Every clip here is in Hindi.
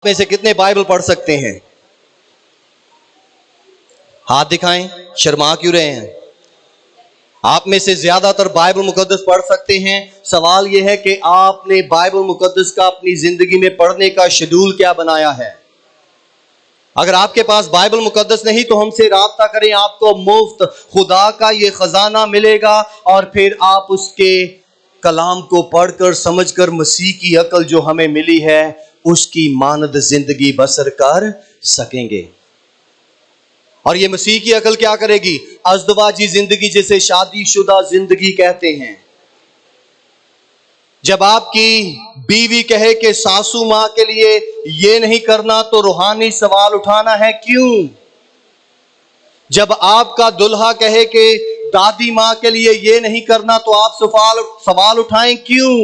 में से कितने बाइबल पढ़ सकते हैं? हाथ दिखाएं। शर्मा क्यों रहे हैं? आप में से ज्यादातर बाइबल मुकद्दस पढ़ सकते हैं। सवाल यह है कि आपने बाइबल मुकद्दस का अपनी जिंदगी में पढ़ने का शेड्यूल क्या बनाया है? अगर आपके पास बाइबल मुकद्दस नहीं तो हमसे राब्ता करें। आपको मुफ्त खुदा का ये खजाना मिलेगा और फिर आप उसके कलाम को पढ़कर समझकर मसीह की अकल जो हमें मिली है उसकी मानद जिंदगी बसर कर सकेंगे। और ये मसीह की अकल क्या करेगी? अज़दवाजी जिंदगी, जिसे शादीशुदा जिंदगी कहते हैं। जब आपकी बीवी कहे कि सासू मां के लिए ये नहीं करना तो रूहानी सवाल उठाना है, क्यों? जब आपका दुल्हा कहे कि दादी मां के लिए ये नहीं करना तो आप सवाल उठाएं, क्यों?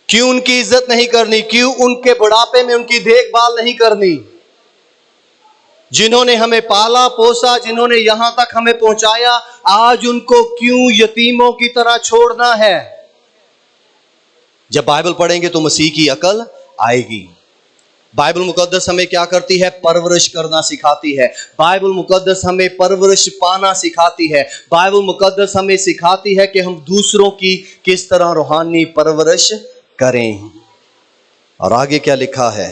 क्यों उनकी इज्जत नहीं करनी? क्यों उनके बुढ़ापे में उनकी देखभाल नहीं करनी? जिन्होंने हमें पाला पोसा, जिन्होंने यहां तक हमें पहुंचाया, आज उनको क्यों यतीमों की तरह छोड़ना है? जब बाइबल पढ़ेंगे तो मसीह की अकल आएगी। बाइबल मुकद्दस हमें क्या करती है? परवरिश करना सिखाती है। बाइबल मुकद्दस हमें परवरिश पाना सिखाती है। बाइबल मुकद्दस हमें सिखाती है कि हम दूसरों की किस तरह रूहानी परवरिश करें। और आगे क्या लिखा है?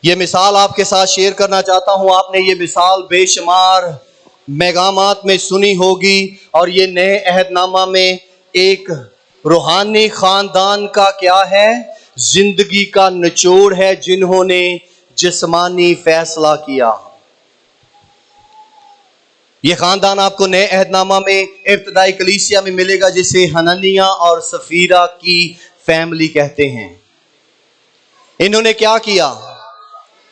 ये मिसाल आपके साथ शेयर करना चाहता हूं। आपने ये मिसाल बेशुमार मैगामात में सुनी होगी और ये नए अहदनामा में एक रूहानी खानदान का क्या है? जिंदगी का निचोड़ है, जिन्होंने जिस्मानी फैसला किया। ये खानदान आपको नए अहदनामा में इब्तिदाई कलीसिया में मिलेगा, जिसे हननिया और सफीरा की फैमिली कहते हैं। इन्होंने क्या किया?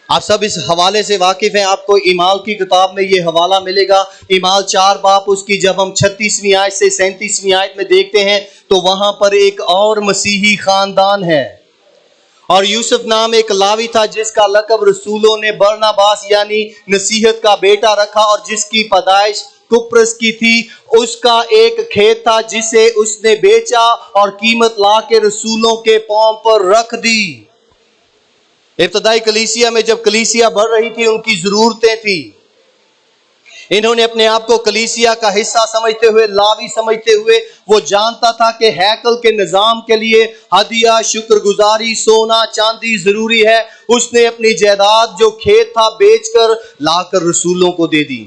आप सब इस हवाले से वाकिफ हैं। आपको इमाल की किताब में ये हवाला मिलेगा। इमाल 4 बाब उसकी जब हम 36वीं आयत से 37वीं आयत में देखते हैं तो वहां पर एक और मसीही खानदान है। और यूसुफ नाम एक लावी था जिसका लकब रसूलों ने बरनबास यानी नसीहत का बेटा रखा, और जिसकी पैदाइश कुप्रोस की थी। उसका एक खेत था जिसे उसने बेचा और कीमत ला के रसूलों के पांव पर रख दी। इब्तिदाई कलीसिया में जब कलीसिया बढ़ रही थी, उनकी जरूरतें थी। इन्होंने अपने आप को कलीसिया का हिस्सा समझते हुए, लावी समझते हुए, वो जानता था कि हैकल के निजाम के लिए हदिया, शुक्रगुजारी, सोना चांदी जरूरी है। उसने अपनी जायदाद जो खेत था बेचकर लाकर रसूलों को दे दी।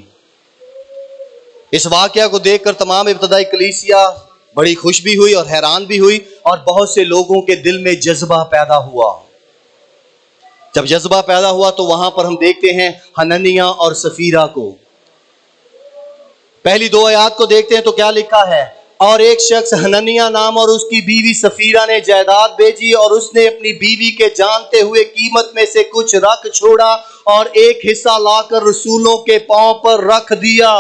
इस वाकया को देखकर तमाम इब्तिदाई कलीसिया बड़ी खुश भी हुई और हैरान भी हुई, और बहुत से लोगों के दिल में जज्बा पैदा हुआ। जब जज्बा पैदा हुआ तो वहां पर हम देखते हैं हननिया और सफीरा को। पहली 2 आयत को देखते हैं तो क्या लिखा है? और एक शख्स हननिया नाम और उसकी बीवी सफीरा ने जायदाद बेची, और उसने अपनी बीवी के जानते हुए कीमत में से कुछ रख छोड़ा और एक हिस्सा लाकर रसूलों के पांव पर रख दिया।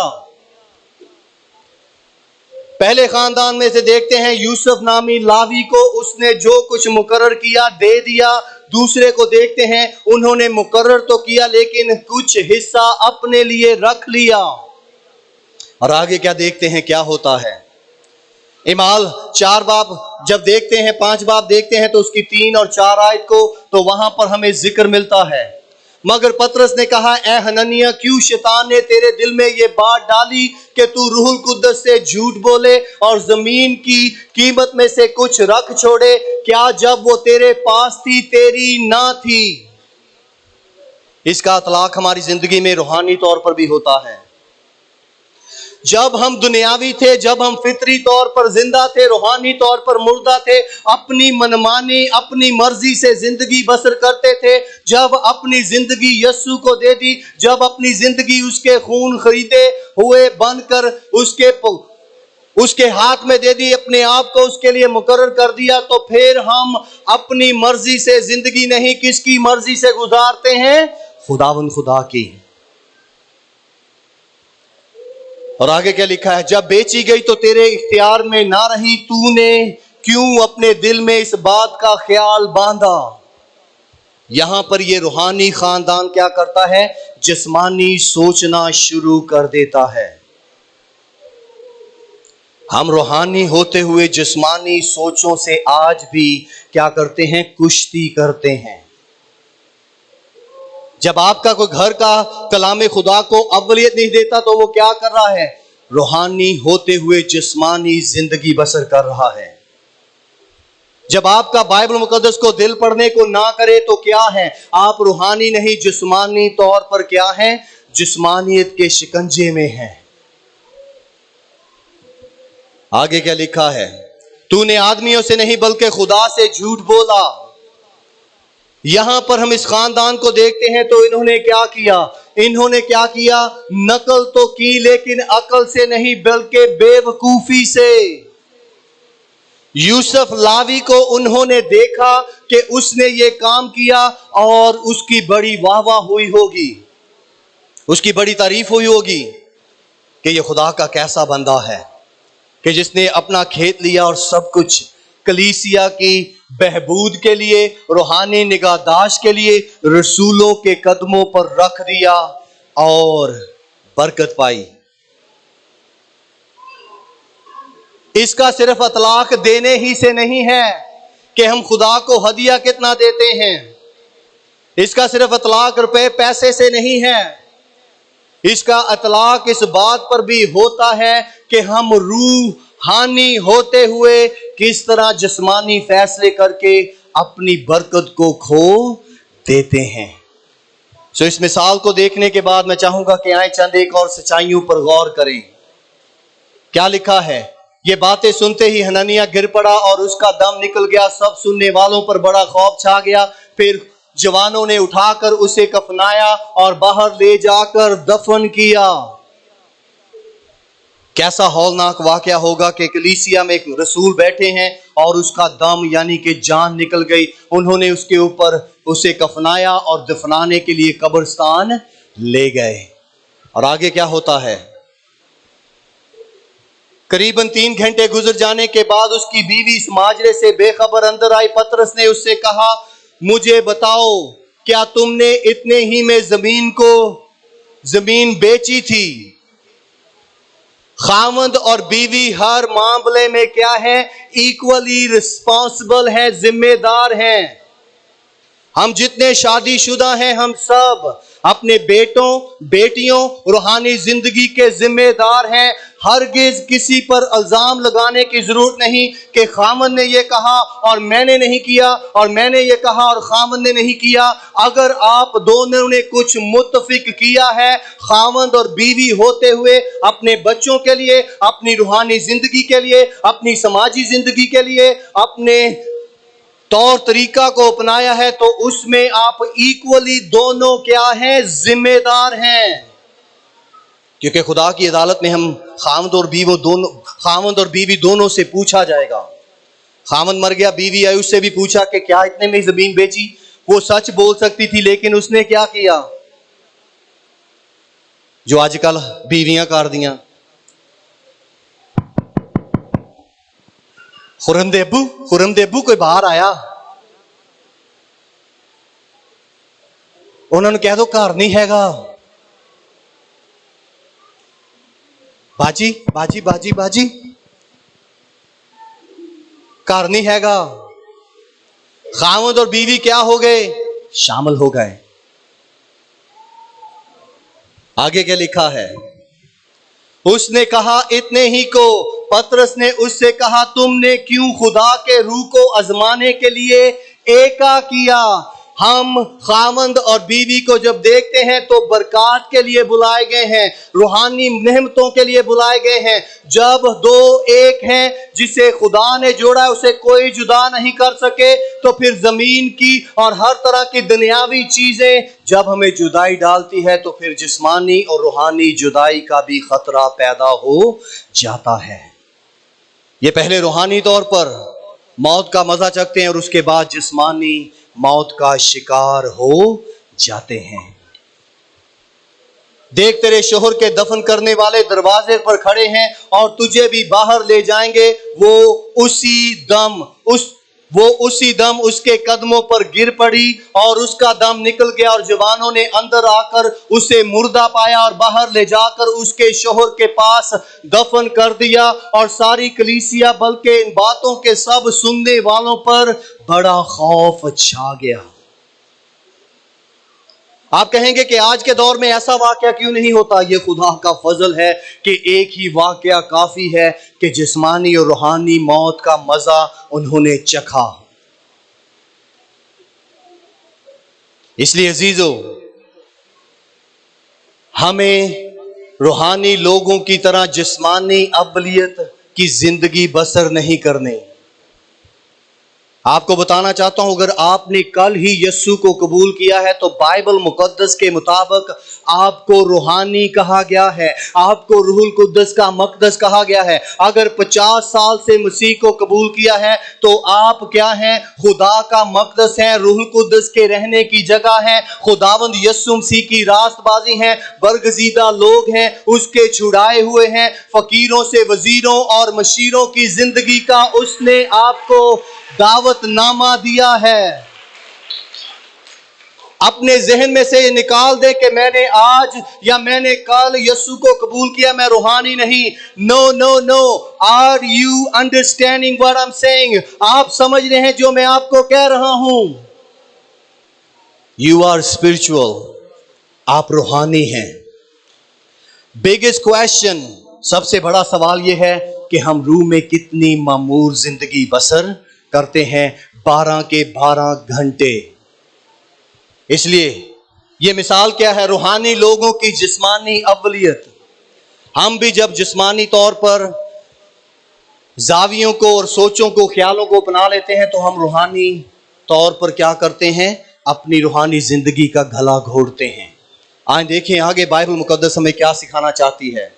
पहले खानदान में से देखते हैं यूसुफ नामी लावी को उसने जो कुछ मुकर्रर किया दे दिया। दूसरे को देखते हैं उन्होंने मुकर्रर तो किया लेकिन कुछ हिस्सा अपने लिए रख लिया। और आगे क्या देखते हैं क्या होता है? इमाल 4 बाब जब देखते हैं, 5 बाब देखते हैं तो उसकी 3 और 4 आयत को, तो वहां पर हमें जिक्र मिलता है। मगर पतरस ने कहा, ए हननिया, क्यों शैतान ने तेरे दिल में ये बात डाली कि तू रूहुल कुद्दस से झूठ बोले और जमीन की कीमत में से कुछ रख छोड़े? क्या जब वो तेरे पास थी तेरी ना थी? इसका इतलाक हमारी जिंदगी में रूहानी तौर पर भी होता है। जब हम दुनियावी थे, जब हम फितरी तौर पर जिंदा थे, रूहानी तौर पर मुर्दा थे, अपनी मनमानी अपनी मर्जी से जिंदगी बसर करते थे, जब अपनी जिंदगी यस्सु को दे दी, जब अपनी जिंदगी उसके खून खरीदे हुए बनकर उसके हाथ में दे दी, अपने आप को उसके लिए मुकर्रर कर दिया, तो फिर हम अपनी मर्जी से जिंदगी नहीं, किसकी मर्जी से गुजारते हैं? खुदावंद खुदा की। और आगे क्या लिखा है? जब बेची गई तो तेरे इख्तियार में ना रही, तूने क्यों अपने दिल में इस बात का ख्याल बांधा? यहां पर ये रूहानी खानदान क्या करता है? जिस्मानी सोचना शुरू कर देता है। हम रूहानी होते हुए जिस्मानी सोचों से आज भी क्या करते हैं? कुश्ती करते हैं। जब आपका कोई घर का कलाम खुदा को अव्वलियत नहीं देता तो वो क्या कर रहा है? रूहानी होते हुए जिस्मानी जिंदगी बसर कर रहा है। जब आपका बाइबल मुकद्दस को दिल पढ़ने को ना करे तो क्या है? आप रूहानी नहीं जिस्मानी तौर पर क्या है? जिस्मानियत के शिकंजे में है। आगे क्या लिखा है? तूने आदमियों से नहीं बल्कि खुदा से झूठ बोला। यहां पर हम इस खानदान को देखते हैं तो इन्होंने क्या किया? इन्होंने क्या किया? नकल तो की लेकिन अकल से नहीं बल्कि बेवकूफी से। यूसुफ लावी को उन्होंने देखा कि उसने ये काम किया और उसकी बड़ी वाहवाह हुई होगी, उसकी बड़ी तारीफ हुई होगी कि ये खुदा का कैसा बंदा है कि जिसने अपना खेत लिया और सब कुछ कलीसिया की बहबूद के लिए, रूहानी निगाहदाश्त के लिए रसूलों के कदमों पर रख दिया और बरकत पाई। इसका सिर्फ अतलाक देने ही से नहीं है कि हम खुदा को हदिया कितना देते हैं। इसका सिर्फ अतलाक रुपए पैसे से नहीं है। इसका अतलाक इस बात पर भी होता है कि हम रूहानी होते हुए किस तरह जिस्मानी फैसले करके अपनी बरकत को खो देते हैं। सो इस मिसाल को देखने के बाद मैं चाहूंगा कि आए चंद एक और सच्चाइयों पर गौर करें। क्या लिखा है? ये बातें सुनते ही हननिया गिर पड़ा और उसका दम निकल गया। सब सुनने वालों पर बड़ा खौफ छा गया। फिर जवानों ने उठाकर उसे कफनाया और बाहर ले जाकर दफन किया। कैसा हौलनाक वाकया होगा कि कलीसिया में एक रसूल बैठे हैं और उसका दम यानी कि जान निकल गई। उन्होंने उसके ऊपर उसे कफनाया और दफनाने के लिए कब्रिस्तान ले गए। और आगे क्या होता है? करीबन 3 घंटे गुजर जाने के बाद उसकी बीवी इस माजरे से बेखबर अंदर आई। पतरस ने उससे कहा, मुझे बताओ, क्या तुमने इतने ही में जमीन बेची थी? खामद और बीवी हर मामले में क्या है? इक्वली रिस्पॉन्सिबल है, जिम्मेदार हैं। हम जितने शादीशुदा हैं हम सब अपने बेटों बेटियों रूहानी जिंदगी के जिम्मेदार हैं। हरगिज किसी पर इल्जाम लगाने की जरूरत नहीं कि खामद ने यह कहा और मैंने नहीं किया और मैंने ये कहा और खामद ने नहीं किया। अगर आप दोनों ने कुछ मुत्तफिक किया है खामद और बीवी होते हुए अपने बच्चों के लिए, अपनी रूहानी जिंदगी के लिए, अपनी समाजी जिंदगी के लिए, अपने तौर तरीका को अपनाया है तो उसमें आप इक्वली दोनों क्या हैं? जिम्मेदार हैं। क्योंकि खुदा की अदालत में हम खामद और बीवी दोनों से पूछा जाएगा। खामद मर गया, बीवी आई, उससे भी पूछा कि क्या इतने में जमीन बेची? वो सच बोल सकती थी लेकिन उसने क्या किया? जो आजकल बीवियां कर दियां, खुरम देबू कोई बाहर आया, उन्होंने कह दो घर नहीं हैगा। बाजी बाजी बाजी बाजी घर नहीं हैगा। खामद और बीवी क्या हो गए? शामिल हो गए। आगे क्या लिखा है? उसने कहा इतने ही को। पतरस ने उससे कहा, तुमने क्यों खुदा के रूह को आजमाने के लिए एका किया? हम खामंद और बीवी को जब देखते हैं तो बरकत के लिए बुलाए गए हैं, रूहानी नेमतों के लिए बुलाए गए हैं। जब दो एक हैं, जिसे खुदा ने जोड़ा है उसे कोई जुदा नहीं कर सके, तो फिर जमीन की और हर तरह की दुनियावी चीजें जब हमें जुदाई डालती है तो फिर जिस्मानी और रूहानी जुदाई का भी खतरा पैदा हो जाता है। ये पहले रूहानी तौर पर मौत का मजा चखते हैं और उसके बाद जिस्मानी मौत का शिकार हो जाते हैं। देख, तेरे शोहर के दफन करने वाले दरवाजे पर खड़े हैं और तुझे भी बाहर ले जाएंगे। वो उसी दम उसके कदमों पर गिर पड़ी और उसका दम निकल गया और जवानों ने अंदर आकर उसे मुर्दा पाया और बाहर ले जाकर उसके शोहर के पास दफन कर दिया। और सारी कलीसिया बल्कि इन बातों के सब सुनने वालों पर बड़ा खौफ छा गया। आप कहेंगे कि आज के दौर में ऐसा वाकया क्यों नहीं होता? ये खुदा का फजल है कि एक ही वाकया काफी है कि जिस्मानी और रूहानी मौत का मजा उन्होंने चखा। इसलिए अजीजों, हमें रूहानी लोगों की तरह जिस्मानी अबलियत की जिंदगी बसर नहीं करनी। आपको बताना चाहता हूं, अगर आपने कल ही यीशु को कबूल किया है तो बाइबल मुकद्दस के मुताबिक आपको रूहानी कहा गया है, आपको रूहुल कुद्दस का मकदस कहा गया है। अगर 50 साल से मसीह को कबूल किया है तो आप क्या हैं? खुदा का मकदस है, रूहुल कुद्दस के रहने की जगह है, खुदावंद यीशु मसीह की रास्तबाजी है, बरगजीदा लोग हैं, उसके छुड़ाए हुए हैं, फकीरों से वजीरों और मशीरों की जिंदगी का उसने आपको दावतनामा दिया है। अपने जहन में से ये निकाल दे कि मैंने आज या मैंने कल यीशु को कबूल किया, मैं रूहानी नहीं। No no no, are you understanding what I am saying? आप समझ रहे हैं जो मैं आपको कह रहा हूं? यू आर स्पिरिचुअल, आप रूहानी हैं। बिगेस्ट क्वेश्चन, सबसे बड़ा सवाल यह है कि हम रूह में कितनी मामूर जिंदगी बसर करते हैं? 12 के 12 घंटे। इसलिए यह मिसाल क्या है? रूहानी लोगों की जिस्मानी अव्वलियत। हम भी जब जिस्मानी तौर पर जावियों को और सोचों को, ख्यालों को अपना लेते हैं तो हम रूहानी तौर पर क्या करते हैं? अपनी रूहानी जिंदगी का गला घोटते हैं। आज देखें आगे बाइबल मुकद्दस हमें क्या सिखाना चाहती है।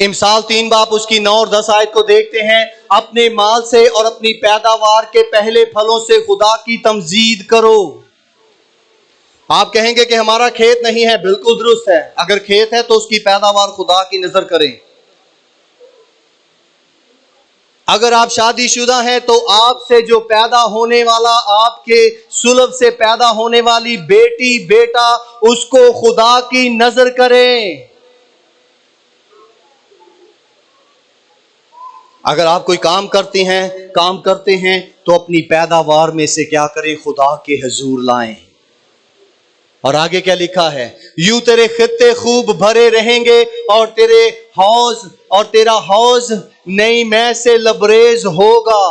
इमसाल 3 बाब उसकी 9 और 10 आयत को देखते हैं। अपने माल से और अपनी पैदावार के पहले फलों से खुदा की तमजीद करो। आप कहेंगे कि हमारा खेत नहीं है। बिल्कुल दुरुस्त है, अगर खेत है तो उसकी पैदावार खुदा की नजर करें। अगर आप शादीशुदा हैं तो आपसे जो पैदा होने वाला, आपके सुलभ से पैदा होने वाली बेटी बेटा, उसको खुदा की नजर करें। अगर आप कोई काम करते हैं तो अपनी पैदावार में से क्या करें? खुदा के हुजूर लाएं। और आगे क्या लिखा है? यूं तेरे खित्ते खूब भरे रहेंगे और तेरा हौज नई मै से लबरेज होगा।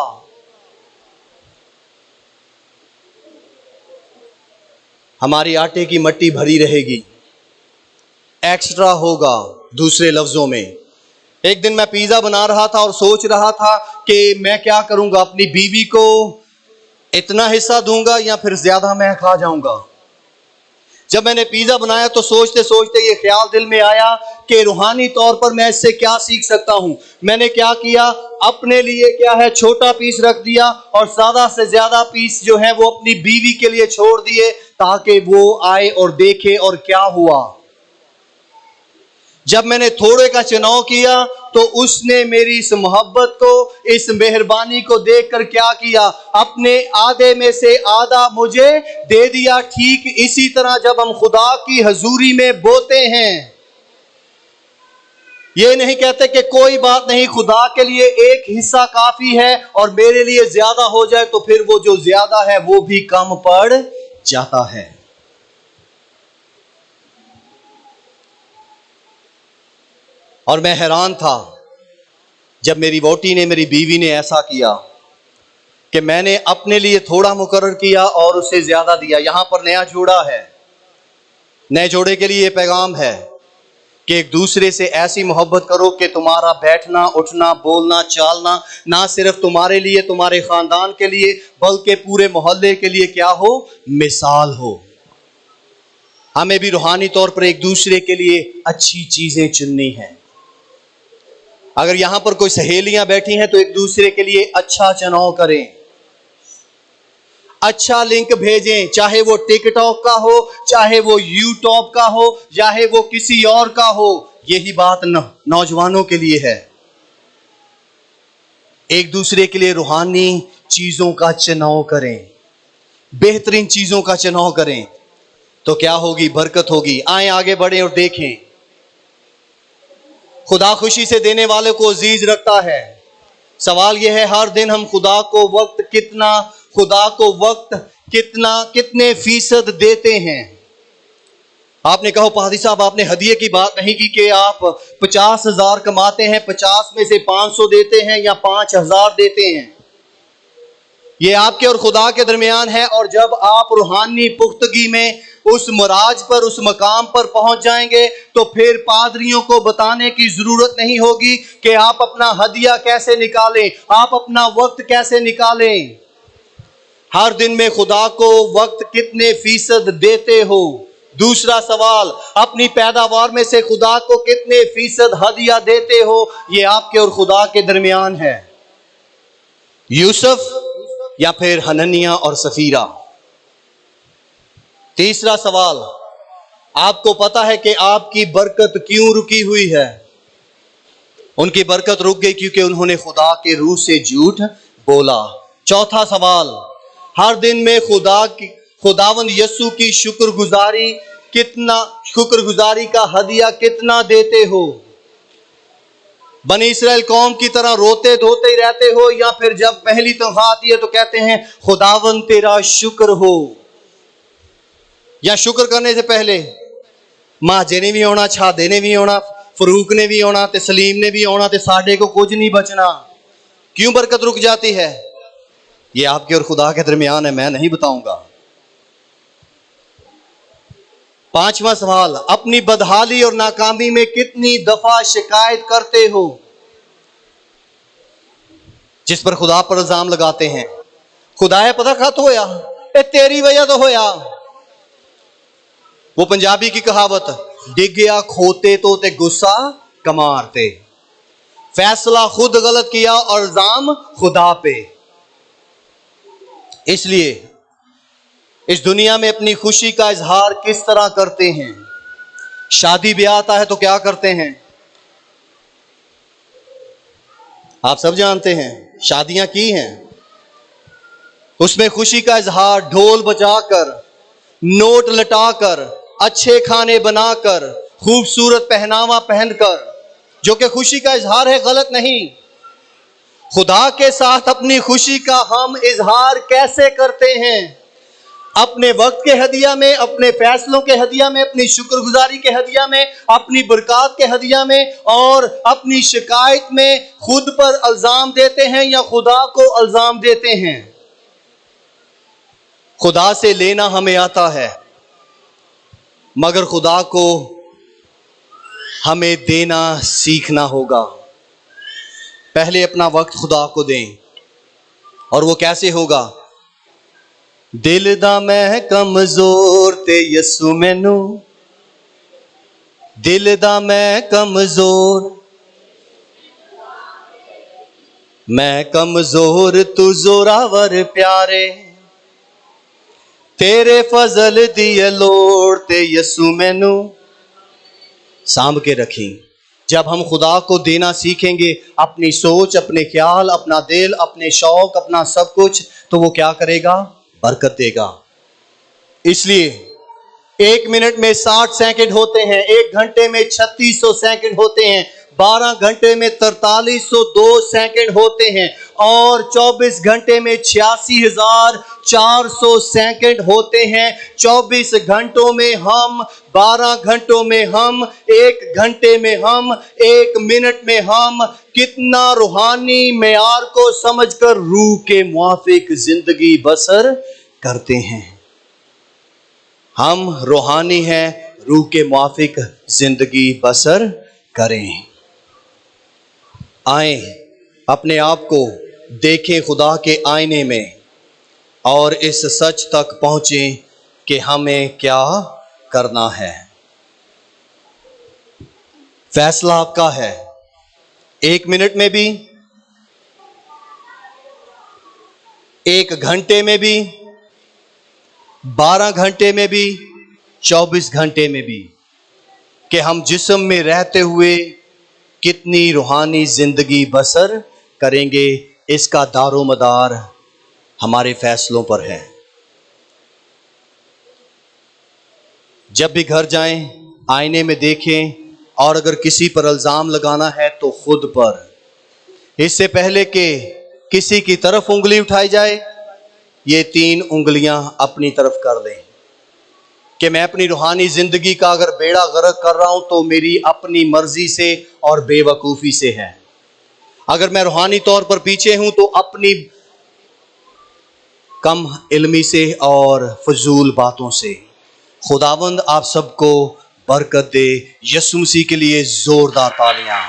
हमारी आटे की मट्टी भरी रहेगी, एक्स्ट्रा होगा। दूसरे लफ्जों में, एक दिन मैं पिज्जा बना रहा था और सोच रहा था कि मैं क्या करूंगा, अपनी बीवी को इतना हिस्सा दूंगा या फिर ज्यादा मैं खा जाऊंगा। जब मैंने पिज्जा बनाया तो सोचते सोचते ये ख्याल दिल में आया कि रूहानी तौर पर मैं इससे क्या सीख सकता हूं। मैंने क्या किया, अपने लिए क्या है छोटा पीस रख दिया और ज्यादा से ज्यादा पीस जो है वो अपनी बीवी के लिए छोड़ दिए ताकि वो आए और देखे। और क्या हुआ, जब मैंने थोड़े का चुनाव किया तो उसने मेरी इस मोहब्बत को, इस मेहरबानी को देखकर क्या किया, अपने आधे में से आधा मुझे दे दिया। ठीक इसी तरह जब हम खुदा की हजूरी में बोते हैं, ये नहीं कहते कि कोई बात नहीं, खुदा के लिए एक हिस्सा काफी है और मेरे लिए ज्यादा हो जाए तो फिर वो जो ज्यादा है वो भी कम पड़ जाता है। और मैं हैरान था जब मेरी वोटी ने, मेरी बीवी ने ऐसा किया कि मैंने अपने लिए थोड़ा मुकर्रर किया और उसे ज्यादा दिया। यहां पर नया जोड़ा है, नए जोड़े के लिए यह पैगाम है कि एक दूसरे से ऐसी मोहब्बत करो कि तुम्हारा बैठना, उठना, बोलना, चालना ना सिर्फ तुम्हारे लिए, तुम्हारे खानदान के लिए, बल्कि पूरे मोहल्ले के लिए क्या हो, मिसाल हो। हमें भी रूहानी तौर पर एक दूसरे के लिए अच्छी चीजें चुननी है। अगर यहां पर कोई सहेलियां बैठी हैं तो एक दूसरे के लिए अच्छा चुनाव करें, अच्छा लिंक भेजें, चाहे वो टिकटॉक का हो, चाहे वो यूट्यूब का हो, चाहे वो किसी और का हो। यही बात नौजवानों के लिए है। एक दूसरे के लिए रूहानी चीजों का चुनाव करें, बेहतरीन चीजों का चुनाव करें, तो क्या होगी? बरकत होगी। आए आगे बढ़े और देखें, खुदा खुशी से देने वाले को अजीज रखता है। सवाल यह है, हर दिन हम खुदा को वक्त कितने फीसद देते हैं? आपने कहा पादी साहब, आपने हदिये की बात नहीं की कि आप 50,000 कमाते हैं, 50 में से 500 देते हैं या 5,000 देते हैं। ये आपके और खुदा के दरमियान है। और जब आप रूहानी पुख्तगी में उस मुराज पर, उस मकाम पर पहुंच जाएंगे, तो फिर पादरियों को बताने की जरूरत नहीं होगी कि आप अपना हदिया कैसे निकालें, आप अपना वक्त कैसे निकालें। हर दिन में खुदा को वक्त कितने फीसद देते हो? दूसरा सवाल, अपनी पैदावार में से खुदा को कितने फीसद हदिया देते हो? ये आपके और खुदा के दरमियान है। यूसुफ या फिर हननिया और सफीरा? तीसरा सवाल, आपको पता है कि आपकी बरकत क्यों रुकी हुई है? उनकी बरकत रुक गई क्योंकि उन्होंने खुदा के रूह से झूठ बोला। चौथा सवाल, हर दिन में खुदावंद यीशु की शुक्रगुजारी का हदिया कितना देते हो? बनी इस्राएल कौम की तरह रोते धोते ही रहते हो, या फिर जब पहली तनख्वाह आती है तो कहते हैं खुदावंद तेरा शुक्र हो? या शुक्र करने से पहले महाजे ने भी आना, छादे ने भी आना, फरूक ने भी आना, ते सलीम ने भी आना, ते साडे को कुछ नहीं बचना। क्यों बरकत रुक जाती है? ये आपके और खुदा के दरमियान है, मैं नहीं बताऊंगा। पांचवा सवाल, अपनी बदहाली और नाकामी में कितनी दफा शिकायत करते हो, जिस पर खुदा पर इल्जाम लगाते हैं? खुदाया पता खत होया, तेरी वजह तो होया। वो पंजाबी की कहावत, डिग गया खोते तो ते गुस्सा कमारते। फैसला खुद गलत किया और इल्जाम खुदा पे। इसलिए इस दुनिया में अपनी खुशी का इजहार किस तरह करते हैं? शादी ब्याह आता है तो क्या करते हैं? आप सब जानते हैं, शादियां की हैं, उसमें खुशी का इजहार ढोल बजाकर, नोट लटाकर, अच्छे खाने बनाकर, खूबसूरत पहनावा पहनकर, जो कि खुशी का इजहार है, गलत नहीं। खुदा के साथ अपनी खुशी का हम इजहार कैसे करते हैं? अपने वक्त के हदिया में, अपने फैसलों के हदिया में, अपनी शुक्रगुजारी के हदिया में, अपनी बरकत के हदिया में, और अपनी शिकायत में खुद पर इल्जाम देते हैं या खुदा को इल्जाम देते हैं? खुदा से लेना हमें आता है, मगर खुदा को हमें देना सीखना होगा। पहले अपना वक्त खुदा को दें। और वो कैसे होगा? दिल दा मैं कमजोर ते यसू मैनू, दिल दा मैं कमजोर, मैं कमजोर तू जोरावर प्यारे, तेरे फजल दिए लोड़ ते यसू मैनू। सांभ के रखी। जब हम खुदा को देना सीखेंगे, अपनी सोच, अपने ख्याल, अपना दिल, अपने शौक, अपना सब कुछ, तो वो क्या करेगा? बरकत देगा। इसलिए 1 मिनट में 60 सेकंड होते हैं, 1 घंटे में 3600 सेकंड होते हैं, 12 घंटे में 4302 सेकंड होते हैं, और 24 घंटे में 86,400 सेकंड होते हैं। 24 घंटों में हम, 12 घंटों में हम, 1 घंटे में हम, 1 मिनट में हम कितना रूहानी मेयार को समझकर रूह के मुआफिक जिंदगी बसर करते हैं। हम रूहानी हैं, रूह के मुआफिक जिंदगी बसर करें। आए अपने आप को देखें खुदा के आईने में, और इस सच तक पहुंचें कि हमें क्या करना है। फैसला आपका है। 1 मिनट में भी, 1 घंटे में भी, 12 घंटे में भी, 24 घंटे में भी, कि हम जिस्म में रहते हुए कितनी रूहानी जिंदगी बसर करेंगे। इसका दारोमदार हमारे फैसलों पर है। जब भी घर जाएं, आईने में देखें, और अगर किसी पर इल्जाम लगाना है तो खुद पर, इससे पहले कि किसी की तरफ उंगली उठाई जाए, ये 3 उंगलियां अपनी तरफ कर लें कि मैं अपनी रूहानी जिंदगी का अगर बेड़ा गर्क कर रहा हूं तो मेरी अपनी मर्जी से और बेवकूफी से है। अगर मैं रूहानी तौर पर पीछे हूं तो अपनी कम इल्मी से और फजूल बातों से। खुदावंद आप सबको बरकत दे। यीशु मसीह के लिए जोरदार तालियां।